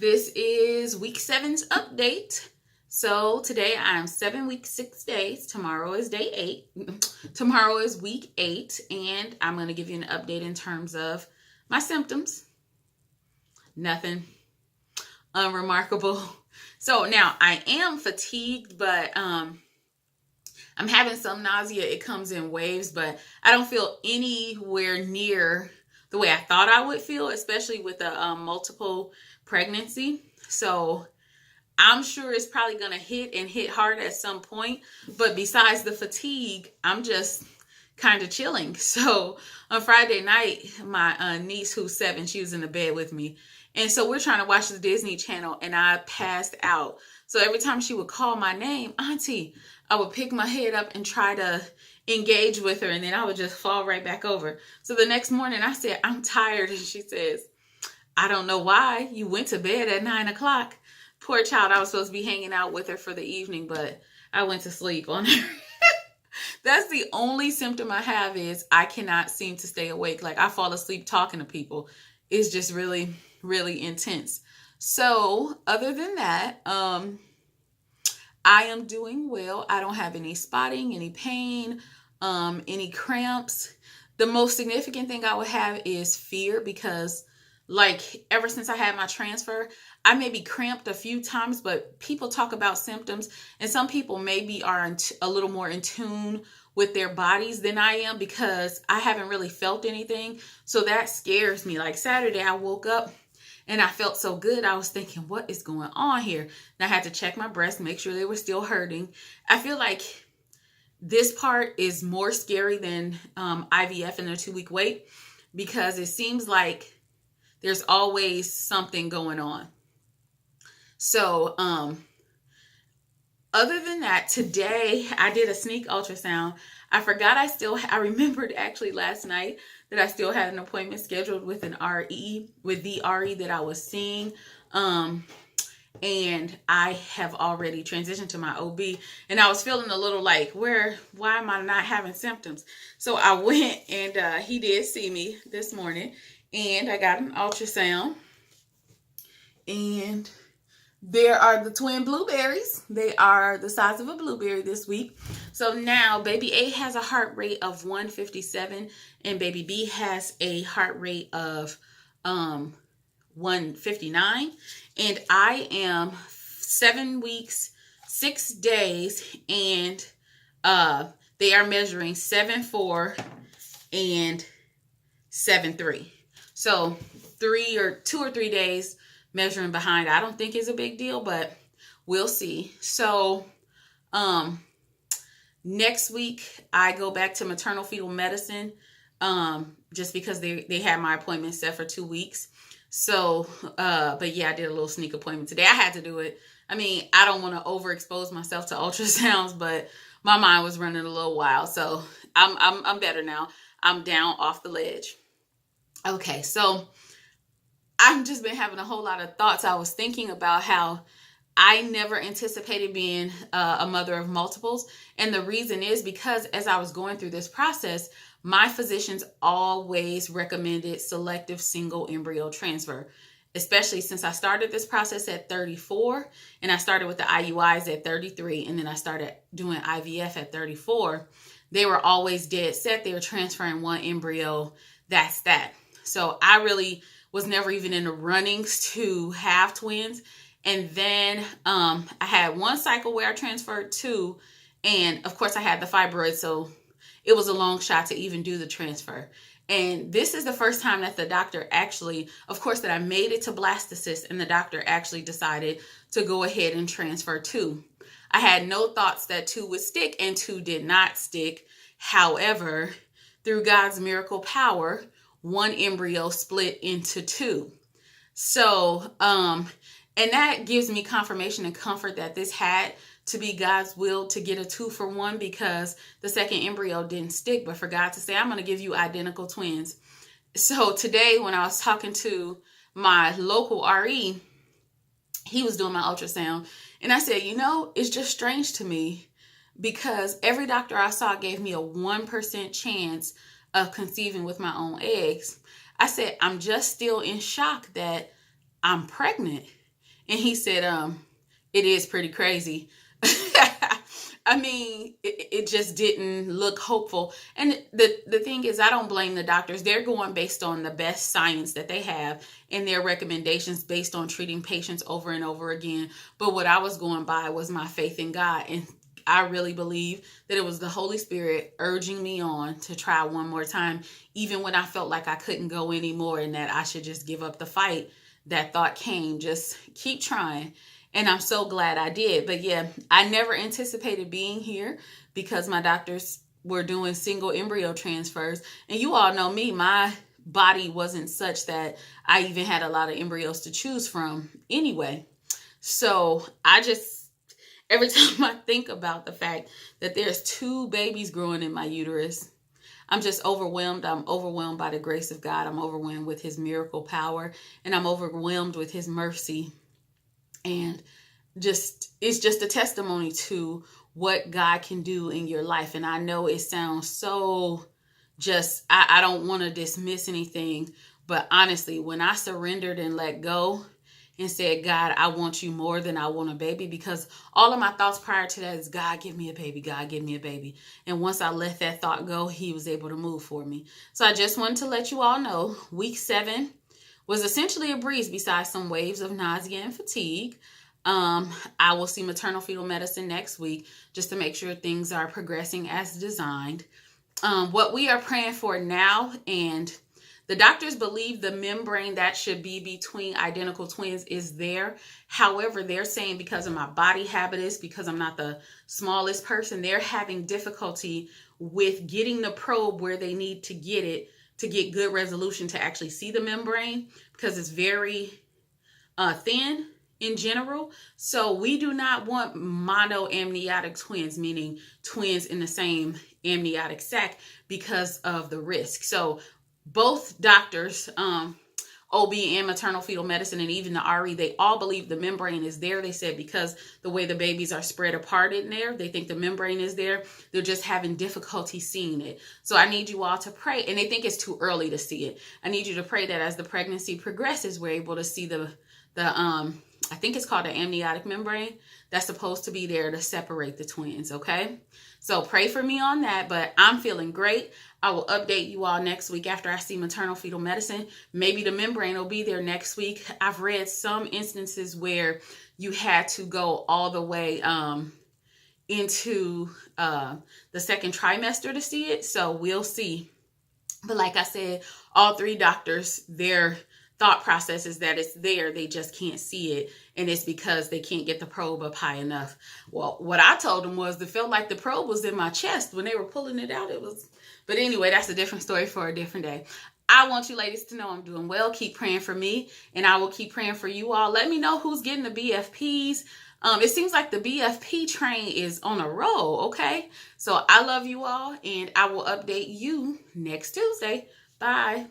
This is week 7's update. So today I'm 7 weeks, 6 days. Tomorrow is day 8. Tomorrow is week 8. And I'm going to give you an update in terms of my symptoms. Nothing unremarkable. So now I am fatigued, but I'm having some nausea. It comes in waves, but I don't feel anywhere near the way I thought I would feel, especially with a multiple pregnancy. So I'm sure it's probably going to hit hard at some point. But besides the fatigue, I'm just kind of chilling. So on Friday night, my niece, who's 7, she was in the bed with me. And so we're trying to watch the Disney Channel, and I passed out. So every time she would call my name, Auntie, I would pick my head up and try to engage with her, and then I would just fall right back over. So the next morning I said, I'm tired. And she says, I don't know why. You went to bed at 9 o'clock. Poor child, I was supposed to be hanging out with her for the evening, but I went to sleep on her. That's the only symptom I have is I cannot seem to stay awake. Like I fall asleep talking to people. It's just really, really intense. So other than that, I am doing well. I don't have any spotting, any pain, any cramps. The most significant thing I would have is fear because like ever since I had my transfer, I may be cramped a few times, but people talk about symptoms and some people maybe are a little more in tune with their bodies than I am because I haven't really felt anything. So that scares me. Like Saturday, I woke up and I felt so good. I was thinking, what is going on here? And I had to check my breasts, make sure they were still hurting. I feel like this part is more scary than IVF and their 2-week wait because it seems like there's always something going on. So, other than that, today I did a sneak ultrasound. I forgot I remembered actually last night that I still had an appointment scheduled with the RE that I was seeing. And I have already transitioned to my OB, and I was feeling a little like, why am I not having symptoms? So I went and he did see me this morning, and I got an ultrasound, and there are the twin blueberries. They are the size of a blueberry this week. So now baby A has a heart rate of 157 and baby B has a heart rate of 159. And I am 7 weeks, 6 days, and they are measuring 7'4" and 7'3". So 2 or 3 days measuring behind. I don't think is a big deal, but we'll see. So next week I go back to maternal fetal medicine just because they had my appointment set for 2 weeks. So but yeah, I did a little sneak appointment today. I had to do it. I mean, I don't want to overexpose myself to ultrasounds, but my mind was running a little wild. So I'm better now. I'm down off the ledge. Okay, so I've just been having a whole lot of thoughts. I was thinking about how I never anticipated being a mother of multiples. And the reason is because as I was going through this process, my physicians always recommended selective single embryo transfer, especially since I started this process at 34 and I started with the IUIs at 33 and then I started doing IVF at 34. They were always dead set. They were transferring one embryo. That's that. So I really was never even in the runnings to have twins. And then I had one cycle where I transferred 2. And of course I had the fibroid. So it was a long shot to even do the transfer. And this is the first time that the doctor actually, of course, that I made it to blastocyst and the doctor actually decided to go ahead and transfer 2. I had no thoughts that 2 would stick and 2 did not stick. However, through God's miracle power, one embryo split into 2. So, and that gives me confirmation and comfort that this had to be God's will to get a 2-for-1 because the second embryo didn't stick, but for God to say, I'm going to give you identical twins. So today when I was talking to my local RE, he was doing my ultrasound and I said, it's just strange to me because every doctor I saw gave me a 1% chance of conceiving with my own eggs. I said, I'm just still in shock that I'm pregnant. And he said, it is pretty crazy. I mean, it just didn't look hopeful. And the thing is, I don't blame the doctors. They're going based on the best science that they have and their recommendations based on treating patients over and over again. But what I was going by was my faith in God. And I really believe that it was the Holy Spirit urging me on to try one more time, even when I felt like I couldn't go anymore and that I should just give up the fight. That thought came, just keep trying. And I'm so glad I did. But yeah, I never anticipated being here because my doctors were doing single embryo transfers. And you all know me, my body wasn't such that I even had a lot of embryos to choose from anyway. So every time I think about the fact that there's 2 babies growing in my uterus, I'm just overwhelmed. I'm overwhelmed by the grace of God. I'm overwhelmed with his miracle power, and I'm overwhelmed with his mercy. And it's just a testimony to what God can do in your life. And I know it sounds so I don't want to dismiss anything, but honestly, when I surrendered and let go and said, God, I want you more than I want a baby, because all of my thoughts prior to that is, God, give me a baby. God, give me a baby. And once I let that thought go, he was able to move for me. So I just wanted to let you all know, week 7 was essentially a breeze besides some waves of nausea and fatigue. I will see maternal fetal medicine next week just to make sure things are progressing as designed. What we are praying for now, and the doctors believe the membrane that should be between identical twins is there. However, they're saying because of my body habitus, because I'm not the smallest person, they're having difficulty with getting the probe where they need to get it to get good resolution to actually see the membrane, because it's very thin in general. So we do not want monoamniotic twins, meaning twins in the same amniotic sac, because of the risk. So both doctors, OB and maternal fetal medicine, and even the RE, they all believe the membrane is there. They said because the way the babies are spread apart in there, they think the membrane is there. They're just having difficulty seeing it. So I need you all to pray, and they think it's too early to see it. I need you to pray that as the pregnancy progresses, we're able to see the I think it's called the amniotic membrane that's supposed to be there to separate the twins, okay? So pray for me on that, but I'm feeling great. I will update you all next week after I see maternal fetal medicine. Maybe the membrane will be there next week. I've read some instances where you had to go all the way into the second trimester to see it. So we'll see. But like I said, all 3 doctors, their thought process is that it's there, they just can't see it, and it's because they can't get the probe up high enough. Well, what I told them was it felt like the probe was in my chest when they were pulling it out. But anyway, that's a different story for a different day. I want you ladies to know I'm doing well. Keep praying for me, and I will keep praying for you all. Let me know who's getting the BFPs. It seems like the BFP train is on a roll, okay? So I love you all, and I will update you next Tuesday. Bye.